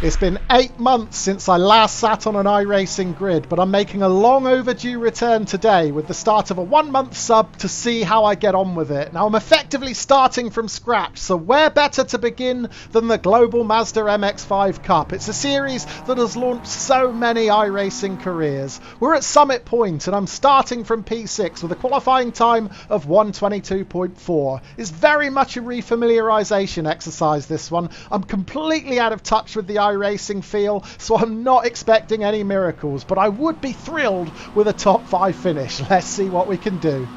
It's been 8 months since I last sat on an iRacing grid, but I'm making a long overdue return today with the start of a 1-month sub to see how I get on with it. Now I'm effectively starting from scratch, so where better to begin than the Global Mazda MX-5 Cup. It's a series that has launched so many iRacing careers. We're at Summit Point and I'm starting from P6 with a qualifying time of 1:22.4. It's very much a refamiliarisation exercise, this one. I'm completely out of touch with the iRacing feel, so I'm not expecting any miracles, but I would be thrilled with a top 5 finish. Let's see what we can do.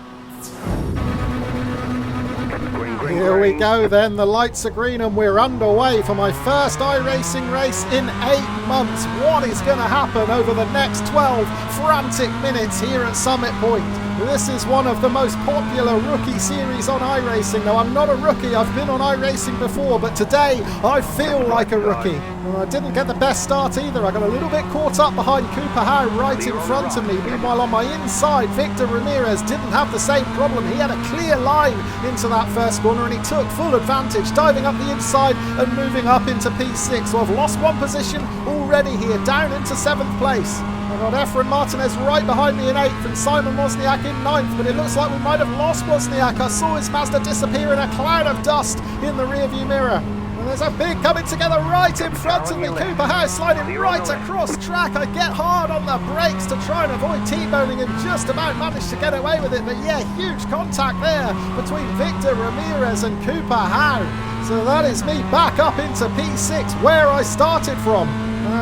Here we go then, the lights are green and we're underway for my first iRacing race in 8 months. What is going to happen over the next 12 frantic minutes here at Summit Point? This is one of the most popular rookie series on iRacing. Now, I'm not a rookie, I've been on iRacing before, but today I feel like a rookie. Well, I didn't get the best start either. I got a little bit caught up behind Cooper Howe right in front of me. Meanwhile, on my inside, Victor Ramirez didn't have the same problem. He had a clear line into that first corner and he took full advantage, diving up the inside and moving up into P6. So I've lost one position already here, down into 7th place. I've got Efren Martinez right behind me in 8th and Simon Wozniak in 9th, but it looks like we might have lost Wozniak. I saw his Mazda disappear in a cloud of dust in the rearview mirror. And there's a big coming together right in front of me. Cooper Howe sliding right across track. I get hard on the brakes to try and avoid T-boning and just about managed to get away with it. But yeah, huge contact there between Victor Ramirez and Cooper Howe. So that is me back up into P6 where I started from.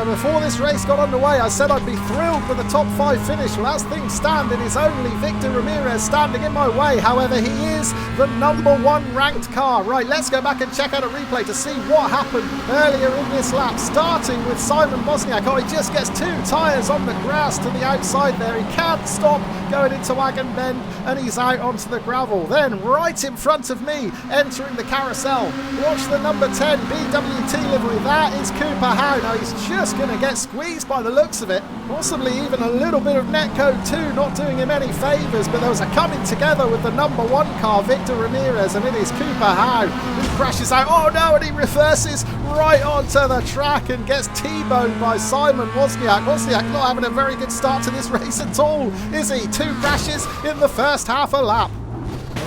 Before this race got underway, I said I'd be thrilled with a top 5 finish. Well, as things stand, it is only Victor Ramirez standing in my way. However, he is the #1 ranked car. Right, let's go back and check out a replay to see what happened earlier in this lap. Starting with Simon Wozniak. Oh, he just gets 2 tyres on the grass to the outside there. He can't stop going into Wagon Bend and he's out onto the gravel. Then, right in front of me, entering the carousel. Watch the number 10 BWT livery. That is Cooper Howe. Now, he's just going to get squeezed by the looks of it. Possibly even a little bit of netcode too, not doing him any favours, but there was a coming together with the #1 car, Victor Ramirez, and it is Cooper Howe who crashes out. Oh no, and he reverses right onto the track and gets T-boned by Simon Wozniak. Wozniak not having a very good start to this race at all, is he? 2 crashes in the first half a lap.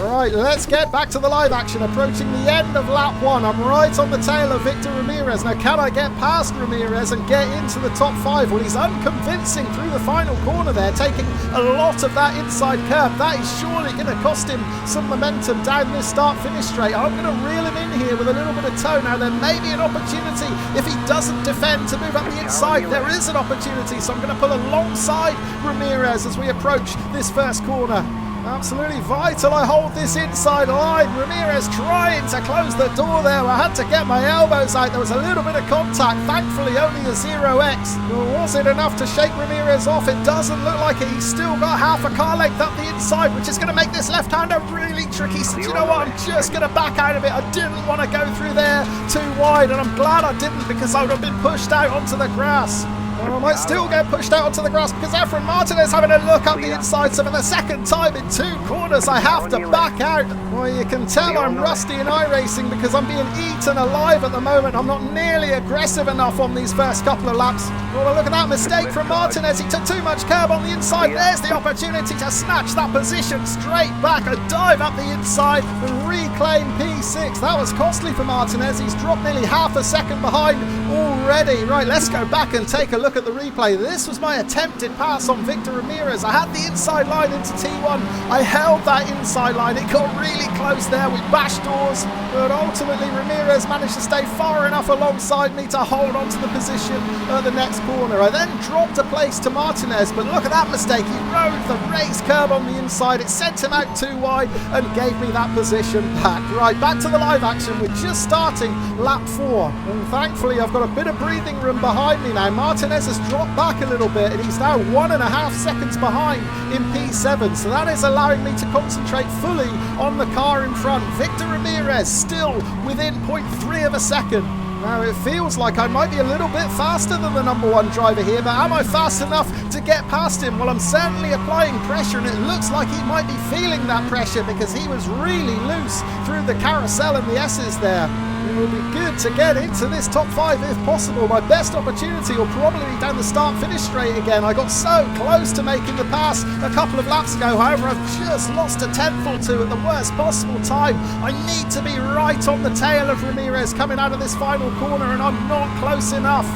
Right, let's get back to the live action. Approaching the end of lap 1. I'm right on the tail of Victor Ramirez. Now, can I get past Ramirez and get into the top 5? Well, he's unconvincing through the final corner there, taking a lot of that inside curve. That is surely going to cost him some momentum down this start-finish straight. I'm going to reel him in here with a little bit of toe. Now, there may be an opportunity if he doesn't defend to move up the inside. There is an opportunity, so I'm going to pull alongside Ramirez as we approach this first corner. Absolutely vital I hold this inside line. Ramirez trying to close the door there. I had to get my elbows out. There was a little bit of contact. Thankfully only a 0x. Was it enough to shake Ramirez off? It doesn't look like it. He's still got half a car length up the inside, which is going to make this left-hander really tricky. So do you know what? I'm just going to back out of it. I didn't want to go through there too wide, and I'm glad I didn't because I would have been pushed out onto the grass. I might still get pushed out onto the grass because Efren Martinez having a look up the inside. So for the second time in 2 corners, I have to back out. Well, you can tell I'm rusty in iRacing because I'm being eaten alive at the moment. I'm not nearly aggressive enough on these first couple of laps. Well, look at that mistake from Martinez. He took too much curb on the inside. There's the opportunity to snatch that position straight back. A dive up the inside and reclaim P6. That was costly for Martinez. He's dropped nearly half a second behind already. Right, let's go back and take a look at the replay. This was my attempted pass on Victor Ramirez. I had the inside line into T1. I held that inside line. It got really close there. We bashed doors, but ultimately Ramirez managed to stay far enough alongside me to hold on to the position at the next corner. I then dropped a place to Martinez, but look at that mistake. He rode the raised curb on the inside. It sent him out too wide and gave me that position back. Right, back to the live action. We're just starting lap 4, and thankfully I've got a bit of breathing room behind me now. Martinez has dropped back a little bit and he's now 1.5 seconds behind in P7, so that is allowing me to concentrate fully on the car in front. Victor Ramirez still within 0.3 of a second. Now it feels like I might be a little bit faster than the #1 driver here, but am I fast enough to get past him? Well, I'm certainly applying pressure and it looks like he might be feeling that pressure because he was really loose through the carousel and the S's there. It will be good to get into this top 5 if possible. My best opportunity will probably be down the start-finish straight again. I got so close to making the pass a couple of laps ago. However, I've just lost a tenth or two at the worst possible time. I need to be right on the tail of Ramirez coming out of this final corner, and I'm not close enough.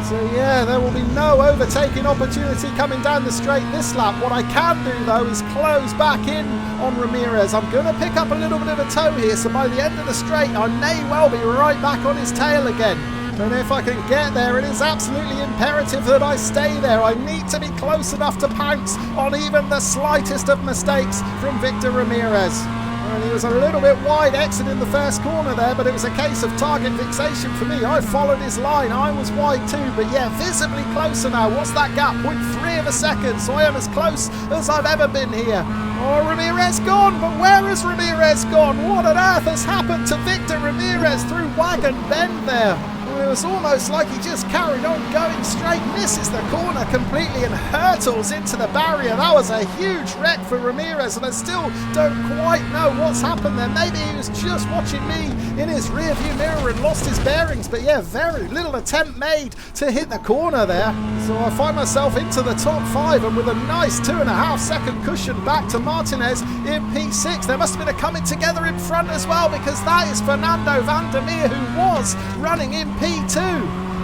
So yeah, there will be no overtaking opportunity coming down the straight this lap. What I can do though is close back in on Ramirez. I'm going to pick up a little bit of a tow here, so by the end of the straight I may well be right back on his tail again. And if I can get there, it is absolutely imperative that I stay there. I need to be close enough to pounce on even the slightest of mistakes from Victor Ramirez. And he was a little bit wide exiting the first corner there, but it was a case of target fixation for me. I followed his line. I was wide too, but yeah, visibly closer now. What's that gap? 0.3 of a second, so I am as close as I've ever been here. Oh, Ramirez gone, but where has Ramirez gone? What on earth has happened to Victor Ramirez through Wagon Bend there? It was almost like he just carried on going straight, misses the corner completely and hurtles into the barrier. That was a huge wreck for Ramirez, and I still don't quite know what's happened there. Maybe he was just watching me in his rear view mirror and lost his bearings, but yeah, very little attempt made to hit the corner there. So I find myself into the top 5, and with a nice 2.5 second cushion back to Martinez in P6. There must have been a coming together in front as well, because that is Fernando van der Meer, who was running in P2.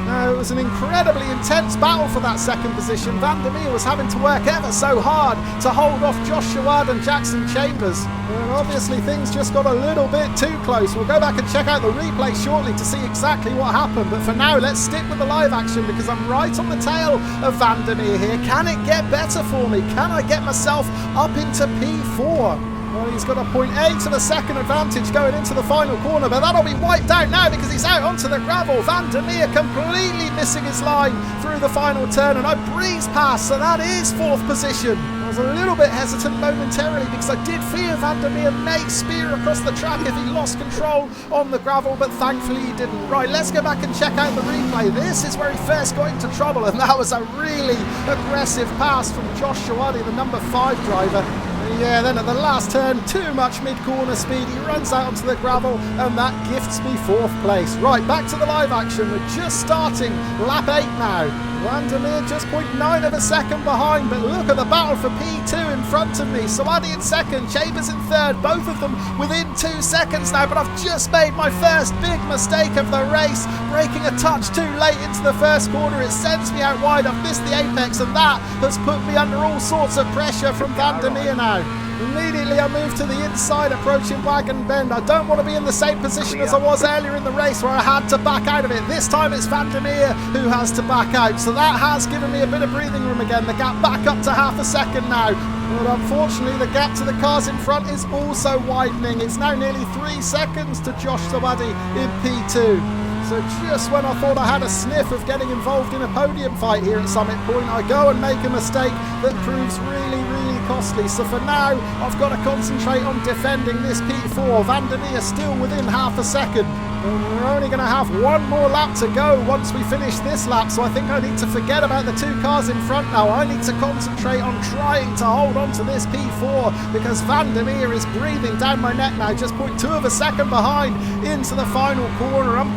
Now, it was an incredibly intense battle for that second position. Van der Meer was having to work ever so hard to hold off Josh Chouard and Jackson Chambers. And obviously things just got a little bit too close. We'll go back and check out the replay shortly to see exactly what happened. But for now, let's stick with the live action, because I'm right on the tail of Van der Meer here. Can it get better for me? Can I get myself up into P4? Well, he's got a 0.8 of a second advantage going into the final corner, but that'll be wiped out now because he's out onto the gravel. Van der Meer completely missing his line through the final turn, and I breeze past, so that is 4th position. I was a little bit hesitant momentarily because I did fear Van der Meer may spear across the track if he lost control on the gravel, but thankfully he didn't. Right, let's go back and check out the replay. This is where he first got into trouble, and that was a really aggressive pass from Josh Chouard, the number 5 driver. Yeah, then at the last turn, too much mid-corner speed. He runs out onto the gravel, and that gifts me 4th place. Right, back to the live action. We're just starting lap 8 now. Van der Meer just 0.9 of a second behind, but look at the battle for P2 in front of me. Soadi in 2nd, Chambers in 3rd, both of them within 2 seconds now, but I've just made my first big mistake of the race, braking a touch too late into the first corner. It sends me out wide. I've missed the apex, and that has put me under all sorts of pressure from Van der Meer now. Immediately I move to the inside, approaching Wagon Bend. I don't want to be in the same position as I was earlier in the race, where I had to back out of it. This time it's Van der Meer who has to back out, so that has given me a bit of breathing room again. The gap back up to half a second now, but unfortunately the gap to the cars in front is also widening. It's now nearly 3 seconds to Josh Soadi in P2. So just when I thought I had a sniff of getting involved in a podium fight here at Summit Point, I go and make a mistake that proves really costly. So for now, I've got to concentrate on defending this P4. Van der Meer still within half a second. And we're only going to have one more lap to go once we finish this lap, so I think I need to forget about the 2 cars in front now. I need to concentrate on trying to hold on to this P4, because Van der Meer is breathing down my neck now, just 0.2 of a second behind into the final corner. I'm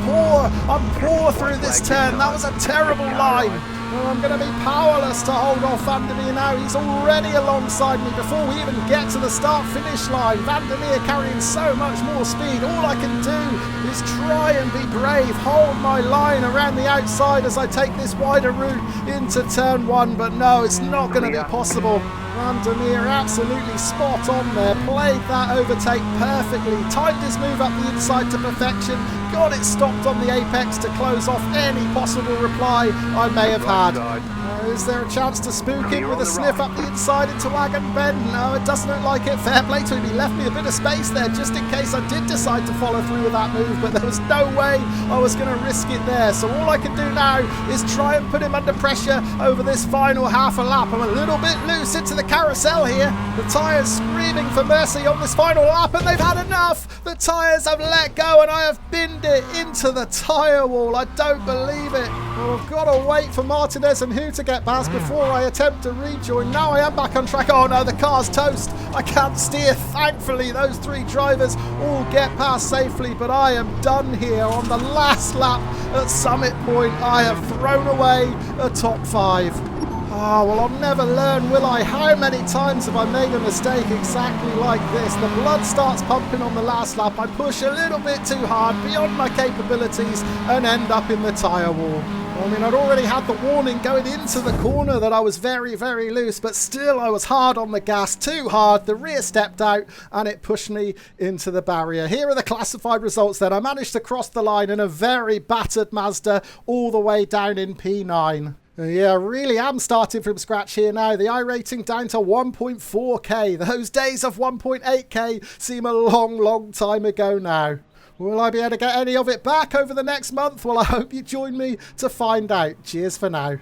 poor through this turn. That was a terrible line. Well, I'm going to be powerless to hold off Van der Meer now. He's already alongside me before we even get to the start-finish line. Van der Meer carrying so much more speed. All I can do is try and be brave, hold my line around the outside as I take this wider route into turn 1, but no, it's not going to be possible. Van der Meer absolutely spot on there, played that overtake perfectly, timed his move up the inside to perfection, got it stopped on the apex to close off any possible reply I may have had. Is there a chance to spook him with a sniff up the inside into Wagon Bend? No, it doesn't look like it. Fair play to him. He left me a bit of space there just in case I did decide to follow through with that move, but there was no way I was going to risk it there. So all I can do now is try and put him under pressure over this final half a lap. I'm a little bit loose into the carousel here. The tyres screaming for mercy on this final lap, and they've had enough. The tyres have let go, and I have binned it into the tyre wall. I don't believe it. Well, I've got to wait for Martinez and Hu to get past before I attempt to rejoin. Now I am back on track. Oh no, the car's toast. I can't steer. Thankfully, those 3 drivers all get past safely, but I am done here on the last lap at Summit Point. I have thrown away a top 5. Oh, well, I'll never learn, will I? How many times have I made a mistake exactly like this? The blood starts pumping on the last lap. I push a little bit too hard, beyond my capabilities, and end up in the tyre wall. I mean, I'd already had the warning going into the corner that I was very, very loose, but still I was hard on the gas, too hard. The rear stepped out and it pushed me into the barrier. Here are the classified results then. I managed to cross the line in a very battered Mazda all the way down in P9. Yeah, I really am starting from scratch here now. The iRating down to 1.4k. Those days of 1.8k seem a long, long time ago now. Will I be able to get any of it back over the next month? Well, I hope you join me to find out. Cheers for now.